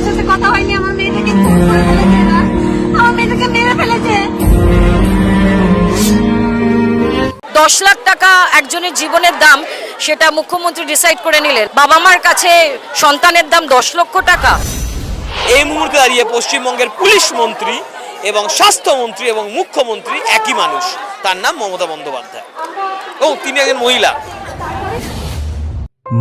সাথে কথা হয়নি, আমার মেয়েটাকে খুন করে ফেলেছে এরা, আমার মেয়েটাকে মেরে ফেলেছে। 10 লাখ টাকা একজনের জীবনের দাম, সেটা মুখ্যমন্ত্রী ডিসাইড করে নিলেন। বাবা মার কাছে সন্তানের দাম 10 লক্ষ টাকা। এই মুহূর্তে দাঁড়িয়ে পশ্চিমবঙ্গের পুলিশ মন্ত্রী এবং স্বাস্থ্যমন্ত্রী এবং মুখ্যমন্ত্রী একই মানুষ, তার নাম মমতা বন্দ্যোপাধ্যায়, ও তিনি একজন মহিলা।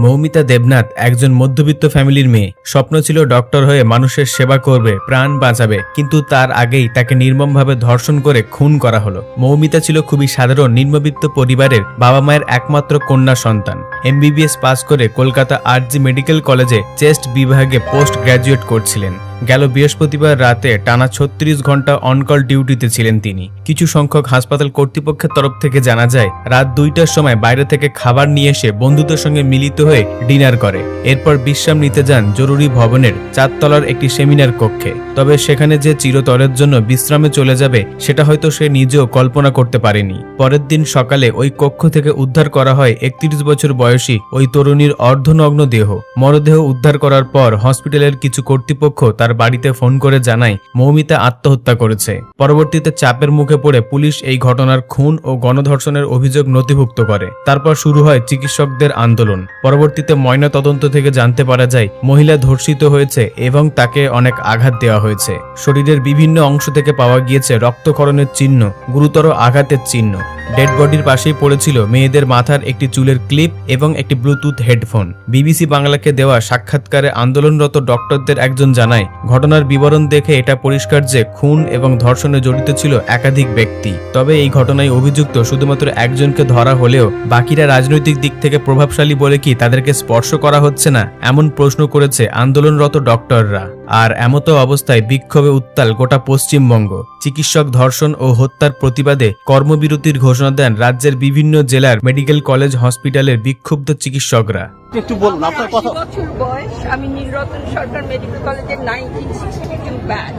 মৌমিতা দেবনাথ একজন মধ্যবিত্ত ফ্যামিলির মেয়ে। স্বপ্ন ছিল ডক্টর হয়ে মানুষের সেবা করবে, প্রাণ বাঁচাবে, কিন্তু তার আগেই তাকে নির্মমভাবে ধর্ষণ করে খুন করা হলো। মৌমিতা ছিল খুবই সাধারণ নিম্নবিত্ত পরিবারের বাবা মায়ের একমাত্র কন্যা সন্তান। MBBS পাস করে কলকাতা RG মেডিকেল কলেজে চেস্ট বিভাগে পোস্ট গ্র্যাজুয়েট করছিলেন। গেল বৃহস্পতিবার রাতে টানা 36 ঘন্টা অনকল ডিউটিতে ছিলেন তিনি। কিছু সংখ্যক হাসপাতাল কর্তৃপক্ষের তরফ থেকে জানা যায়, রাত 2টার সময় বাইরে থেকে খাবার নিয়ে এসে বন্ধুদের সঙ্গে মিলিত হয়ে ডিনার করে। এরপর বিশ্রাম নিতে যান জরুরি ভবনের 4 তলার একটি সেমিনার কক্ষে। তবে সেখানে যে চিরতরের জন্য বিশ্রামে চলে যাবে সেটা হয়তো সে নিজেও কল্পনা করতে পারেনি। পরের দিন সকালে ওই কক্ষ থেকে উদ্ধার করা হয় 31 বছর বয়সী ওই তরুণীর অর্ধনগ্ন দেহ। মরদেহ উদ্ধার করার পর হসপিটালের কিছু কর্তৃপক্ষ তার বাড়িতে ফোন করে জানায় মৌমিতা আত্মহত্যা করেছে। পরবর্তীতে চাপের মুখে পড়ে পুলিশ এই ঘটনার খুন ও গণধর্ষণের অভিযোগ নথিভুক্ত করে। তারপর শুরু হয় চিকিৎসকদের আন্দোলন। পরবর্তীতে ময়না তদন্ত থেকে জানতে পারা যায় মহিলা ধর্ষিত হয়েছে এবং তাকে অনেক আঘাত দেওয়া হয়েছে। শরীরের বিভিন্ন অংশ থেকে পাওয়া গিয়েছে রক্তক্ষরণের চিহ্ন, গুরুতর আঘাতের চিহ্ন। ডেড বডির পাশেই পড়েছিল মেয়েদের মাথার একটি চুলের ক্লিপ এবং একটি ব্লুটুথ হেডফোন। BBC বাংলাকে দেওয়া সাক্ষাৎকারে আন্দোলনরত ডক্টরদের একজন জানায়, ঘটনার বিবরণ দেখে এটা পরিষ্কার যে খুন এবং ধর্ষণে জড়িত ছিল একাধিক ব্যক্তি। তবে এই ঘটনায় অভিযুক্ত শুধুমাত্র একজনকে ধরা হলেও বাকিরা রাজনৈতিক দিক থেকে প্রভাবশালী বলে কি তাদেরকে স্পর্শ করা হচ্ছে না, এমন প্রশ্ন করেছে আন্দোলনরত ডক্টররা। আর এমতো অবস্থায় বিক্ষোভে উত্তাল গোটা পশ্চিমবঙ্গ। চিকিৎসক ধর্ষণ ও হত্যার প্রতিবাদে কর্মবিরতির ঘোষণা দেন রাজ্যের বিভিন্ন জেলার মেডিকেল কলেজ হসপিটালের বিক্ষুব্ধ চিকিৎসকরা। একটু বলুন আপনার কথা। 80 বছর বয়স, আমি নীলরতন সরকার মেডিকেল কলেজের 1962 ব্যাচ।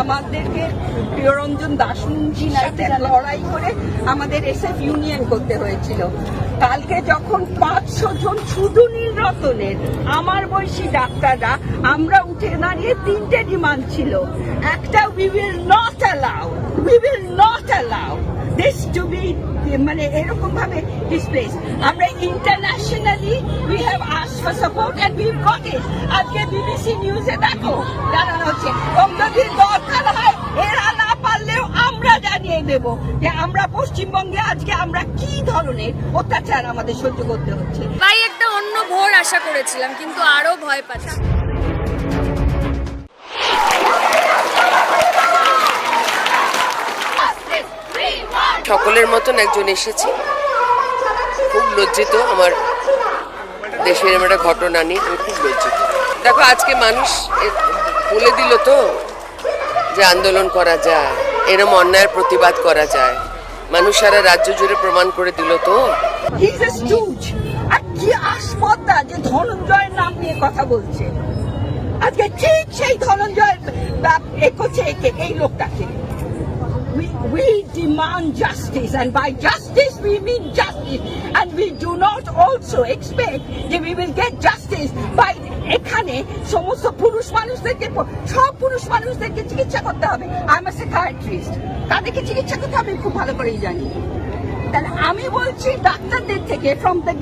আমাদেরকে প্রিয়রঞ্জন দাশমুন্সি সাথে লড়াই করে আমাদের SF ইউনিয়ন করতে হয়েছিল। কালকে যখন 500 জন শুধু নীলরতনের আমার বয়সী ডাক্তাররা আমরা উঠে দাঁড়িয়ে 3টে ডিমান্ড ছিল। একটা, we will not allow this to be মানে এরকম ভাবে ডিসপ্লেস। আমরা internationally we have asked for support and we've got it. আজকে BBC নিউজে দেখো জানানো হচ্ছে, যদি দরকার হয় এরা না পারলেও আমরা জানিয়ে দেব যে আমরা পশ্চিমবঙ্গে আজকে আমরা কি ধরনের অত্যাচার আমাদের সহ্য করতে হচ্ছে। তাই একটা অন্য ভোর আশা করেছিলাম, কিন্তু আরো ভয় পাচ্ছি। সকলের মতন একজন এসেছি, খুব লজ্জিত। আমার দেশের একটা ঘটনা নিয়ে আমি খুব লজ্জিত। দেখো আজকে মানুষ বলে দিল তো যে আন্দোলন করা যায়, এরম অন্যায়ের প্রতিবাদ করা যায়। মানুষ সারা রাজ্য জুড়ে প্রমাণ করে দিল তো। He's a stooge. আর কি আসপদ্দা যে ধনঞ্জয়ের নাম নিয়ে কথা বলছে। আজকে ঠিক সেই ধনঞ্জয়ের করছে এই লোকটাকে। We demand justice, and by justice we mean justice, and we do not also expect that we will get justice by এখানে সমস্ত পুরুষ মানুষদেরকে, সব পুরুষ মানুষদেরকে চিকিৎসা করতে হবে। আই এম আ সাইকিয়াট্রিস্ট, তাদেরকে চিকিৎসা করতে হবে খুব ভালো করেই জানি। তাহলে আমি বলছি ডাক্তারদের থেকে, from the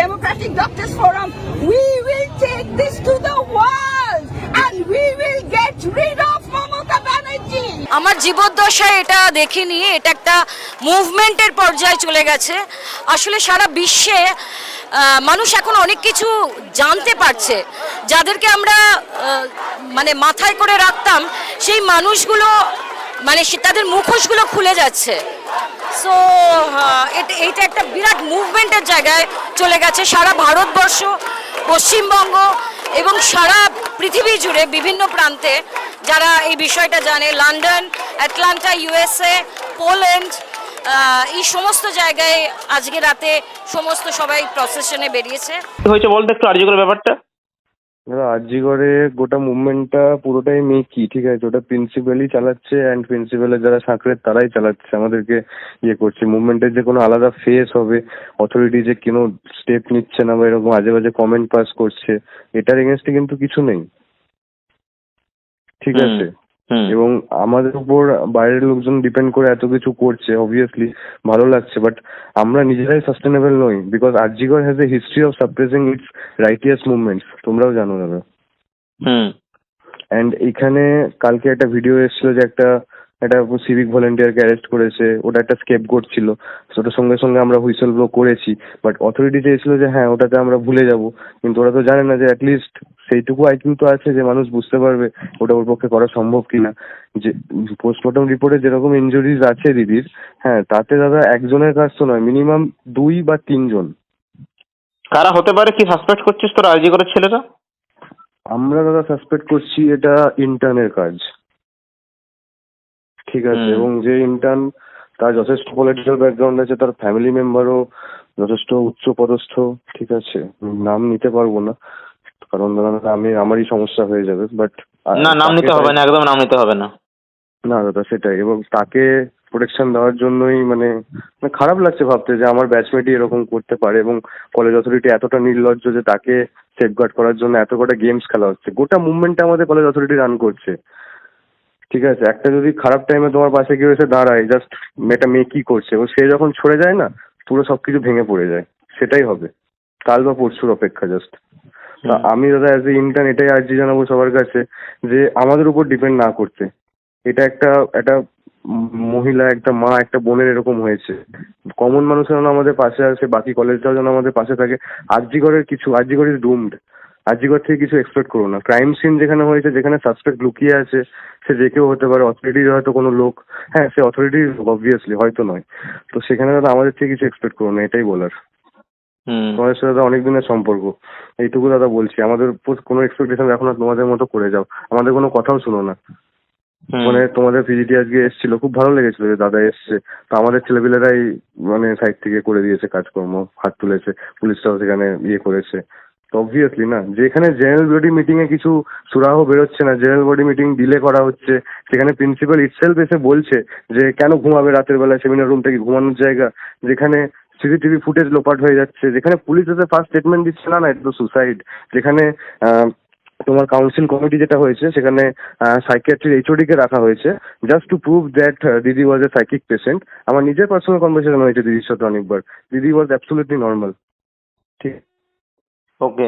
Democratic Doctors Forum, we will take this to the world and we will get rid of Mamata Banerjee. আমার জীবদ্দশায় এটা দেখিনি, এটা একটা মুভমেন্টের পর্যায়ে চলে গেছে। আসলে সারা বিশ্বে মানুষ এখন অনেক কিছু জানতে পারছে, যাদেরকে আমরা মানে মাথায় করে রাখতাম সেই মানুষগুলো মানে তাদের মুখোশগুলো খুলে যাচ্ছে। সো এটা একটা বিরাট মুভমেন্টের জায়গায় চলে গেছে। সারা ভারতবর্ষ, পশ্চিমবঙ্গ এবং সারা পৃথিবী জুড়ে বিভিন্ন প্রান্তে যারা এই বিষয়টা জানে, লন্ডন, আটলান্টা, USA, পোল্যান্ড, এই সমস্ত জায়গায় আজকে রাতে সমস্ত সবাই প্রসেশনে বেরিয়েছে। হয়েছে বলতে একটু আর্যকর ব্যাপারটা। আরজিকরে গোটা মুভমেন্টটা পুরোটাই মেকি, ঠিক আছে? ওটা প্রিন্সিপালই চালাচ্ছে, অ্যান্ড প্রিন্সিপালের যারা সাকরেদ তারাই চালাচ্ছে, আমাদেরকে ইয়ে করছে। মুভমেন্টের যে কোনো আলাদা ফেস হবে, অথরিটি যে কোনো স্টেপ নিচ্ছে না বা এরকম আজে বাজে কমেন্ট পাস করছে, এটার এগেনস্টে কিন্তু কিছু নেই। ঠিক হুম, আছে, হুম। এবং আমাদের উপর বাইরের লোকজন ডিপেন্ড করে এত কিছু করছে, অবভিয়াসলি ভালো লাগছে, বাট আমরা নিজেরাই সাস্টেনেবল নই, because RG Kar has a history of suppressing it's righteous movements, তোমরাও জানো দাদা। হুম। অ্যান্ড এখানে কালকে একটা ভিডিও এসেছিল যে একটা একটা সিভিক ভলেন্টিয়ারকে অ্যারেস্ট করেছে, ওটা একটা স্কেপগোট ছিল, ওটার সঙ্গে সঙ্গে আমরা হুইসেল ব্লো করেছি, বাট অথরিটি চেয়েছিল যে হ্যাঁ ওটাতে আমরা ভুলে যাব, কিন্তু ওরা তো জানে না যে অ্যাটলিস্ট সেইটুকু আইকিউ তো আছে যে মানুষ বুঝতে পারবে ওটা ওর পক্ষে করা সম্ভব কিনা। যে পোস্টমর্টম রিপোর্টে যেরকম ইনজুরিজ আছে দিদির, হ্যাঁ তাতে দাদা একজনের কাজ তো নয়, মিনিমাম 2 বা 3 জন। কারা হতে পারে, কি সাসপেক্ট করছিস তোর আরজি করের ছেলেরা? আমরা দাদা সাসপেক্ট করছি এটা ইন্টার্নের কাজ, ঠিক আছে, হুম। এবং যে ইন্টার্ন তার যথেষ্ট পলিটিক্যাল ব্যাকগ্রাউন্ড আছে, তার ফ্যামিলি মেম্বারও যথেষ্ট উচ্চ পদস্থ, ঠিক আছে, নাম নিতে পারবো না কারণ দাদা আমি আমারই সমস্যা হয়ে যাবে, বাট না, নাম নিতে হবে না, একদম নাম নিতে হবে না। না দাদা সেটাই, এবং তাকে প্রোটেকশন দেওয়ার জন্যই মানে মানে খারাপ লাগছে ভাবতে যে আমার ব্যাচমেটই এরকম করতে পারে, এবং কলেজ অথরিটি এতটা নির্লজ্জ যে তাকে সেফগার্ড করার জন্য এত কটা গেমস খেলা হচ্ছে, গোটা মুভমেন্টটা আমাদের কলেজ অথরিটি রান করছে, ঠিক আছে। একটা যদি খারাপ টাইমে তোমার পাশে কেউ এসে দাঁড়ায়, জাস্ট মেয়েটা মেয়ে কি করছে, ও সে যখন ছড়ে যায় না, পুরো সবকিছু ভেঙে পড়ে যায়, সেটাই হবে কাল বা পরশুর অপেক্ষা জাস্ট। তা আমি দাদা অ্যাজ এ ইন্টার্ন এটাই আর্জি জানাবো সবার কাছে যে আমাদের উপর ডিপেন্ড না করতে। এটা একটা একটা মহিলা, একটা মা, একটা বোনের এরকম হয়েছে, কমন মানুষের যেন আমাদের পাশে আসে, বাকি কলেজটাও যেন আমাদের পাশে থাকে। আরজিকর ইজ ডুমড, আরজিকর থেকে কিছু এক্সপেক্ট করো না। ক্রাইম সিন যেখানে হয়েছে, যেখানে সাসপেক্ট লুকিয়ে আছে, সে যে কেউ হতে পারে, অথরিটির হয়তো কোনো লোক, হ্যাঁ সে অথরিটির অবভিয়াসলি হয়তো নয়, তো সেখানে দাদা আমাদের থেকে কিছু এক্সপেক্ট করো না, এটাই বলার। হুম। তোমাদের সাথে দাদা অনেক দিনের সম্পর্ক, এইটুকু দাদা বলছি, আমাদের উপর কোনো এক্সপেকটেশন রাখো না, তোমাদের মতো করে যাও, আমাদের কোনো কথাও শুনো না। হুম। মানে তোমাদের পিজিটি আজকে এসেছিল, খুব ভালো লেগেছিল যে দাদা এসছে, তো আমাদের ছেলেপিলেরাই মানে সাইড থেকে করে দিয়েছে কাজকর্ম, হাত তুলেছে, পুলিশটাও সেখানে ইয়ে করেছে, তো অবভিয়াসলি না, যেখানে জেনারেল বডি মিটিং এ কিছু সুরাহ বেরোচ্ছে না, জেনারেল বডি মিটিং ডিলে করা হচ্ছে, সেখানে প্রিন্সিপাল ইটসেলফ এসে বলছে যে কেন ঘুমাবে রাতের বেলা, সেমিনার রুম থেকে ঘুমানোর জায়গা, যেখানে সিসিটিভি ফুটেজ লোপাট হয়ে যাচ্ছে, যেখানে পুলিশ এসে ফার্স্ট স্টেটমেন্ট দিচ্ছে না না এটা তো সুসাইড, যেখানে তোমার কাউন্সিল কমিটি যেটা হয়েছে সেখানে সাইকিয়াট্রির এইচওডি কে রাখা হয়েছে জাস্ট টু প্রুভ দ্যাট দিদি ওয়াজ এ সাইকিক পেশেন্ট। আমার নিজের পার্সোনাল কনভারসেশন হয়েছে দিদির সাথে অনেকবার, দিদি ওয়াজ অ্যাবসলিউটলি নর্মাল, ঠিক। ওকে।